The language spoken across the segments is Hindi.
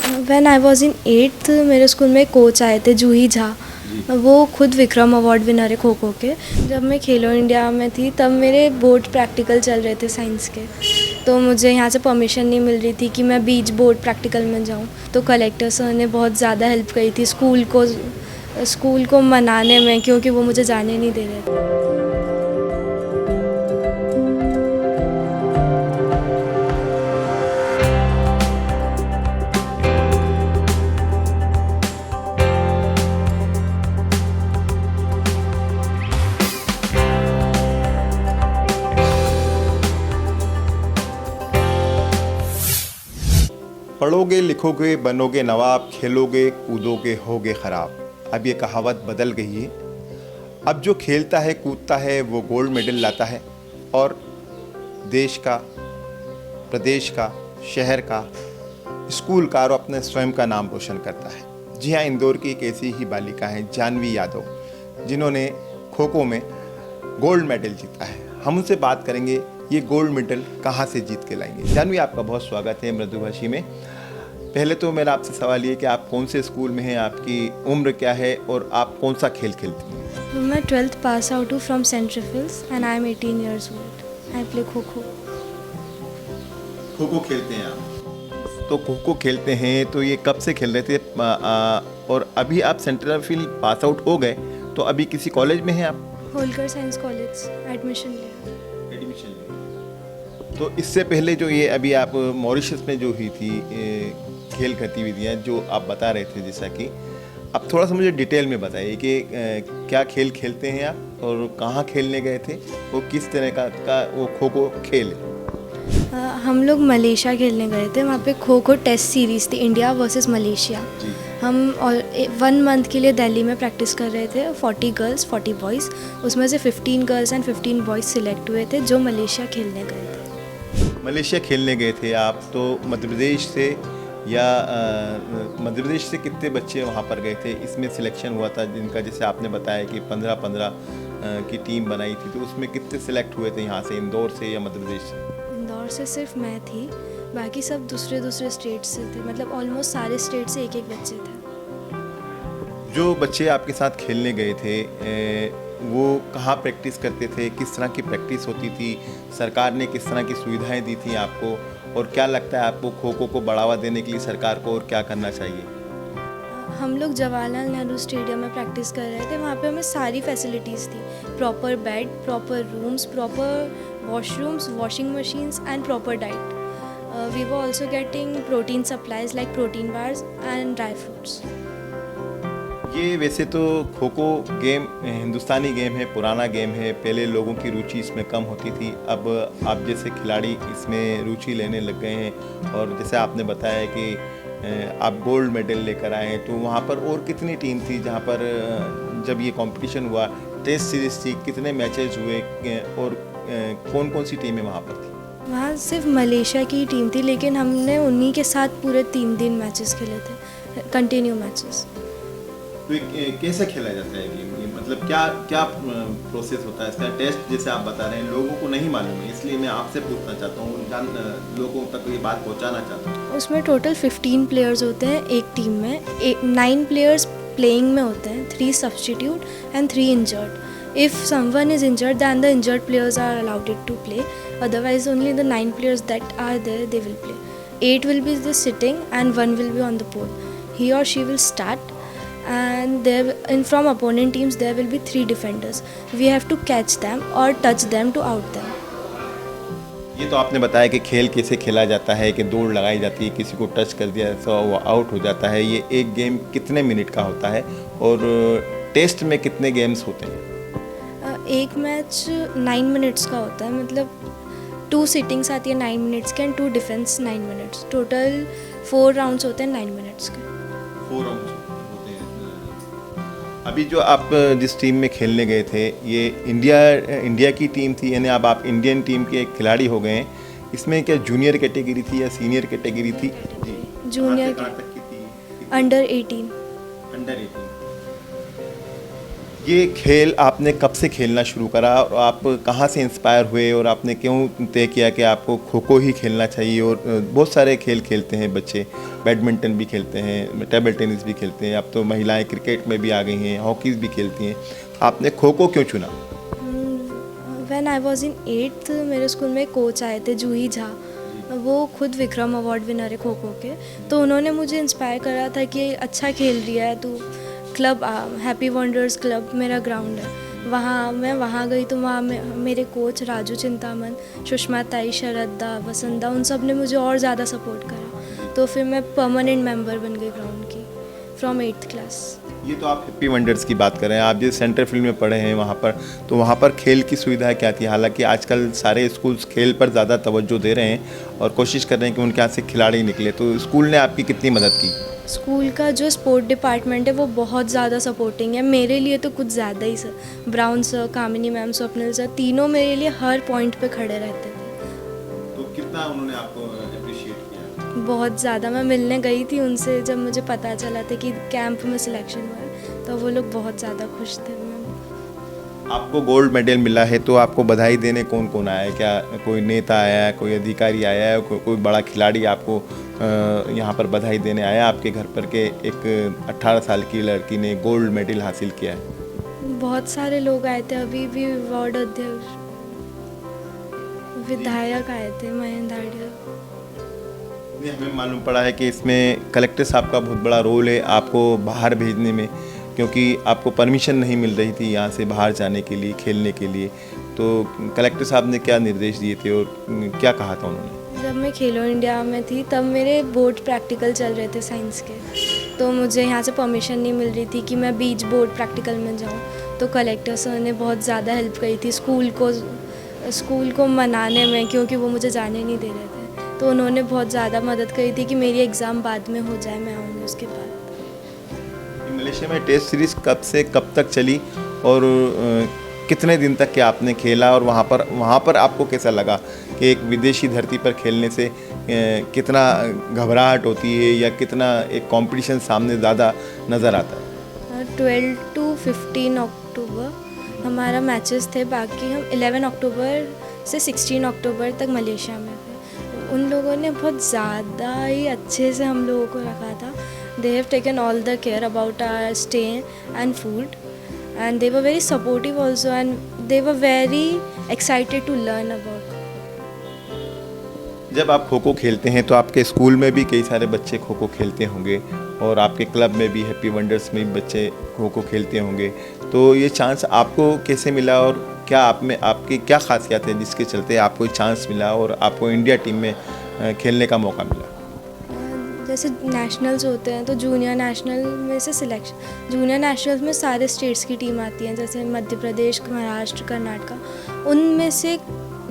When I was in 8th मेरे स्कूल में कोच आए थे जूही झा। वो खुद विक्रम अवार्ड विनर है खो खो के। जब मैं खेलो इंडिया में थी तब मेरे बोर्ड प्रैक्टिकल चल रहे थे साइंस के, तो मुझे यहाँ से परमिशन नहीं मिल रही थी कि मैं बीच बोर्ड प्रैक्टिकल में जाऊँ। तो कलेक्टर सर ने बहुत ज़्यादा हेल्प करी थी स्कूल को मनाने में, क्योंकि वो मुझे जाने नहीं दे रहे थे। पढ़ोगे लिखोगे बनोगे नवाब, खेलोगे कूदोगे होगे ख़राब। अब ये कहावत बदल गई है। अब जो खेलता है कूदता है वो गोल्ड मेडल लाता है और देश का, प्रदेश का, शहर का, स्कूल का और अपने स्वयं का नाम रोशन करता है। जी हाँ, इंदौर की एक ऐसी ही बालिका है जानवी यादव, जिन्होंने खो खो में गोल्ड मेडल जीता है। हम उनसे बात करेंगे ये गोल्ड मेडल कहाँ से जीत के लाएंगे। जानवी, आपका बहुत स्वागत है मृदुभाषी में। पहले तो मेरा आपसे सवाल ये कि आप कौन से स्कूल में हैं, आपकी उम्र क्या है और आप कौन सा खेल खेलती हैं? मैं 12th पास आउट हूँ from saint Refills and I am 18 years old. I play kho kho. Kho खो खेलते हैं आप? तो खो खो खेलते हैं तो ये कब से खेल रहे थे? और अभी आप सेंट्रल फील्ड पास आउट हो गए, तो अभी किसी कॉलेज में हैं आप? होलकर साइंस कॉलेज एडमिशन लिया। तो इससे पहले जो ये अभी आप मॉरिशस में जो हुई थी खेल गतिविधियाँ जो आप बता रहे थे, जैसा कि आप थोड़ा सा मुझे डिटेल में बताइए कि क्या खेल खेलते हैं आप और कहाँ खेलने गए थे, वो किस तरह का वो खो खो खेल है? हम लोग मलेशिया खेलने गए थे। वहाँ पे खो खो टेस्ट सीरीज़ थी, इंडिया वर्सेस मलेशिया। हम 1 month के लिए दिल्ली में प्रैक्टिस कर रहे थे। 40 गर्ल्स 40 बॉयज़, उसमें से 15 गर्ल्स एंड 15 बॉयज़ सिलेक्ट हुए थे जो मलेशिया खेलने गए थे। मलेशिया खेलने गए थे आप, तो मध्य प्रदेश से या मध्य प्रदेश से कितने बच्चे वहाँ पर गए थे? इसमें सिलेक्शन हुआ था जिनका, जैसे आपने बताया कि 15-15 की टीम बनाई थी, तो उसमें कितने सिलेक्ट हुए थे यहाँ से, इंदौर से या मध्य प्रदेश से? इंदौर से सिर्फ मैं थी, बाकी सब दूसरे स्टेट से थे। मतलब ऑलमोस्ट सारे स्टेट से एक बच्चे थे। जो बच्चे आपके साथ खेलने गए थे वो कहाँ प्रैक्टिस करते थे, किस तरह की प्रैक्टिस होती थी, सरकार ने किस तरह की सुविधाएं दी थी आपको, और क्या लगता है आपको खो खो को बढ़ावा देने के लिए सरकार को और क्या करना चाहिए? हम लोग जवाहरलाल नेहरू स्टेडियम में प्रैक्टिस कर रहे थे। वहाँ पे हमें सारी फैसिलिटीज़ थी, proper bed, proper rooms, proper washrooms, washing machines and proper diet. We were also getting protein supplies like protein bars and dry fruits. ये वैसे तो खो खो गेम हिंदुस्तानी गेम है, पुराना गेम है। पहले लोगों की रुचि इसमें कम होती थी, अब आप जैसे खिलाड़ी इसमें रुचि लेने लग गए हैं। और जैसे आपने बताया कि आप गोल्ड मेडल लेकर आए हैं, तो वहाँ पर और कितनी टीम थी जहाँ पर जब ये कंपटीशन हुआ, टेस्ट सीरीज थी, कितने मैचेस हुए और कौन कौन सी टीमें वहाँ पर थी? वहाँ सिर्फ मलेशिया की टीम थी, लेकिन हमने उन्हीं के साथ पूरे 3 दिन मैचेस खेले थे, कंटिन्यू मैचेस। तो कैसे खेला जाता है गेम? ये मतलब क्या क्या प्रोसेस होता है इसका? टेस्ट जैसे आप बता रहे हैं, लोगों को नहीं मालूम है, इसलिए मैं आपसे पूछना चाहता हूँ, लोगों तक ये बात पहुँचाना चाहता हूँ। उसमें टोटल 15 प्लेयर्स होते हैं एक टीम में। 9 प्लेयर्स प्लेइंग में होते हैं, 3 substitute and 3 injured. If someone is injured then the injured players are allowed to play, otherwise only the 9 players that are there they will play. 8 will be the sitting and 1 will be on the pole. He or she will start, and from opponent teams there will be 3 defenders. We have to catch them or touch them to out them. ये तो आपने बताया कि खेल कैसे खेला जाता है, कि दौड़ लगाई जाती है, किसी को टच कर दिया तो वो आउट हो जाता है। ये एक गेम कितने मिनट का होता है और टेस्ट में कितने गेम्स होते हैं? एक मैच 9 मिनट्स का होता है, मतलब 2 सिटिंग्स आती है 9 मिनट्स के and 2 defence 9 minutes. Total 4 rounds होते हैं 9 मिनट्स के। 4 राउंड्स होते हैं। अभी जो आप जिस टीम में खेलने गए थे, ये इंडिया की टीम थी, यानी अब आप इंडियन टीम के एक खिलाड़ी हो गए हैं। इसमें क्या जूनियर कैटेगरी थी या सीनियर कैटेगरी थी? जूनियर कहाँ तक की थी? अंडर 18। अंडर 18। ये खेल आपने कब से खेलना शुरू करा और आप कहाँ से इंस्पायर हुए और आपने क्यों तय किया कि आपको खो खो ही खेलना चाहिए? और बहुत सारे खेल खेलते हैं बच्चे, बैडमिंटन भी खेलते हैं, टेबल टेनिस भी खेलते हैं, अब तो महिलाएं क्रिकेट में भी आ गई हैं, हॉकीज भी खेलती हैं, आपने खो खो क्यों चुना? When I was in 8th मेरे स्कूल में कोच आए थे, जूही झा। वो खुद विक्रम अवार्ड विनर है खो खो के, तो उन्होंने मुझे इंस्पायर करा था कि अच्छा खेल रही है तू, क्लब हैप्पी वंडर्स क्लब मेरा ग्राउंड है, मैं वहाँ गई तो वहाँ मेरे कोच राजू चिंतामन, सुषमा ताई, शरदा, वसंदा, उन सब ने मुझे और ज़्यादा सपोर्ट करा, तो फिर मैं परमानेंट मेंबर बन गई ग्राउंड की फ्रॉम 8th क्लास। ये तो आप हैप्पी वंडर्स की बात कर रहे हैं, आप जिस सेंटर फील्ड में पढ़े हैं वहाँ पर, तो वहाँ पर खेल की सुविधा क्या थी? हालांकि आजकल सारे स्कूल्स खेल पर ज़्यादा तवज्जो दे रहे हैं और कोशिश कर रहे हैं कि उनके यहाँ से खिलाड़ी निकले, तो स्कूल ने आपकी कितनी मदद की? स्कूल का जो स्पोर्ट डिपार्टमेंट है वो बहुत ज़्यादा सपोर्टिंग है, मेरे लिए तो कुछ ज़्यादा ही। सर ब्राउन सर, कामिनी मैम, स्वप्निल सर, तीनों मेरे लिए हर पॉइंट पे खड़े रहते थे। तो कितना उन्होंने आपको अप्रिशिएट किया? बहुत ज़्यादा। मैं मिलने गई थी उनसे जब मुझे पता चला था कि कैंप में सिलेक्शन हुआ है, तो वो लोग बहुत ज़्यादा खुश थे। आपको गोल्ड मेडल मिला है तो आपको बधाई देने कौन कौन आया है? क्या कोई नेता आया है, कोई अधिकारी आया है, कोई बड़ा खिलाड़ी आपको यहाँ पर बधाई देने आया आपके घर पर के एक 18 साल की लड़की ने गोल्ड मेडल हासिल किया है? बहुत सारे लोग आए थे, अभी भी वार्ड अध्यक्ष, विधायक आए थे, महेंद्र हार्डिया। हमें मालूम पड़ा है कि इसमें कलेक्टर साहब का बहुत बड़ा रोल है आपको बाहर भेजने में, क्योंकि आपको परमिशन नहीं मिल रही थी यहाँ से बाहर जाने के लिए, खेलने के लिए, तो कलेक्टर साहब ने क्या निर्देश दिए थे और क्या कहा था उन्होंने? जब मैं खेलो इंडिया में थी तब मेरे बोर्ड प्रैक्टिकल चल रहे थे साइंस के, तो मुझे यहाँ से परमिशन नहीं मिल रही थी कि मैं बीच बोर्ड प्रैक्टिकल में जाऊँ, तो कलेक्टर सर ने बहुत ज़्यादा हेल्प करी थी स्कूल को मनाने में, क्योंकि वो मुझे जाने नहीं दे रहे थे, तो उन्होंने बहुत ज़्यादा मदद करी थी कि मेरी एग्ज़ाम बाद में हो जाए, मैं आऊँगी उसके बाद। मलेशिया में टेस्ट सीरीज़ कब से कब तक चली और कितने दिन तक के आपने खेला और वहाँ पर आपको कैसा लगा कि एक विदेशी धरती पर खेलने से कितना घबराहट होती है या कितना एक कंपटीशन सामने ज़्यादा नज़र आता है? 12 to 15 अक्टूबर हमारा मैचेस थे, बाकी हम 11 अक्टूबर से 16 अक्टूबर तक मलेशिया में थे। उन लोगों ने बहुत ज़्यादा ही अच्छे से हम लोगों को रखा था। They have taken all the care about our stay and food, and they were very supportive also, and they were very excited to learn about. जब आप खो खो खेलते हैं तो आपके स्कूल में भी कई सारे बच्चे खो खो खेलते होंगे और आपके क्लब में भी, हैप्पी वंडर्स में भी बच्चे खो खो खेलते होंगे, तो ये चांस आपको कैसे मिला और क्या आप में आपकी क्या खासियत है जिसके चलते आपको चांस मिला और आपको इंडिया टीम में खेलने का मौका मिला? जैसे नेशनल्स होते हैं तो जूनियर नेशनल में से सिलेक्शन, जूनियर नेशनल्स में सारे स्टेट्स की टीम आती हैं, जैसे मध्य प्रदेश, महाराष्ट्र, कर्नाटका, उनमें से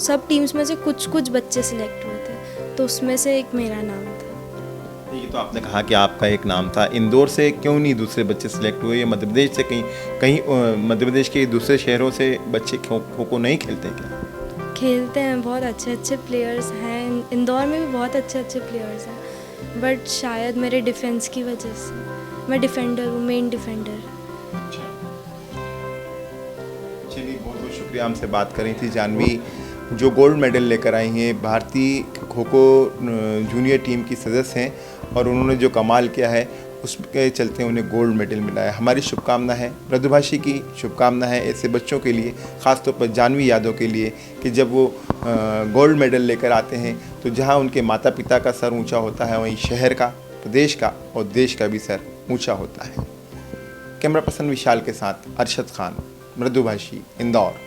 सब टीम्स में से कुछ कुछ बच्चे सिलेक्ट हुए थे, तो उसमें से एक मेरा नाम था। ये तो आपने कहा कि आपका एक नाम था, इंदौर से क्यों नहीं दूसरे बच्चे सिलेक्ट हुए? या मध्य प्रदेश से कहीं मध्य प्रदेश के दूसरे शहरों से बच्चे खो खो नहीं खेलते क्या? खेलते हैं, बहुत अच्छे अच्छे प्लेयर्स हैं, इंदौर में भी बहुत अच्छे अच्छे प्लेयर्स हैं, बट शायद मेरे डिफेंस की वजह से, मैं डिफेंडर हूँ, मेन डिफेंडर। चलिए, बहुत बहुत शुक्रिया हमसे बात कर रही थी जानवी, जो गोल्ड मेडल लेकर आई हैं, भारतीय खो खो जूनियर टीम की सदस्य हैं और उन्होंने जो कमाल किया है उसके चलते उन्हें गोल्ड मेडल मिला है। हमारी शुभकामना है, मृदुभाषी की शुभकामना है ऐसे बच्चों के लिए, ख़ासतौर पर जानवी यादव के लिए, कि जब वो गोल्ड मेडल लेकर आते हैं तो जहां उनके माता पिता का सर ऊंचा होता है, वहीं शहर का, प्रदेश का और देश का भी सर ऊंचा होता है। कैमरा पर्सन विशाल के साथ अरशद खान, मृदुभाषी, इंदौर।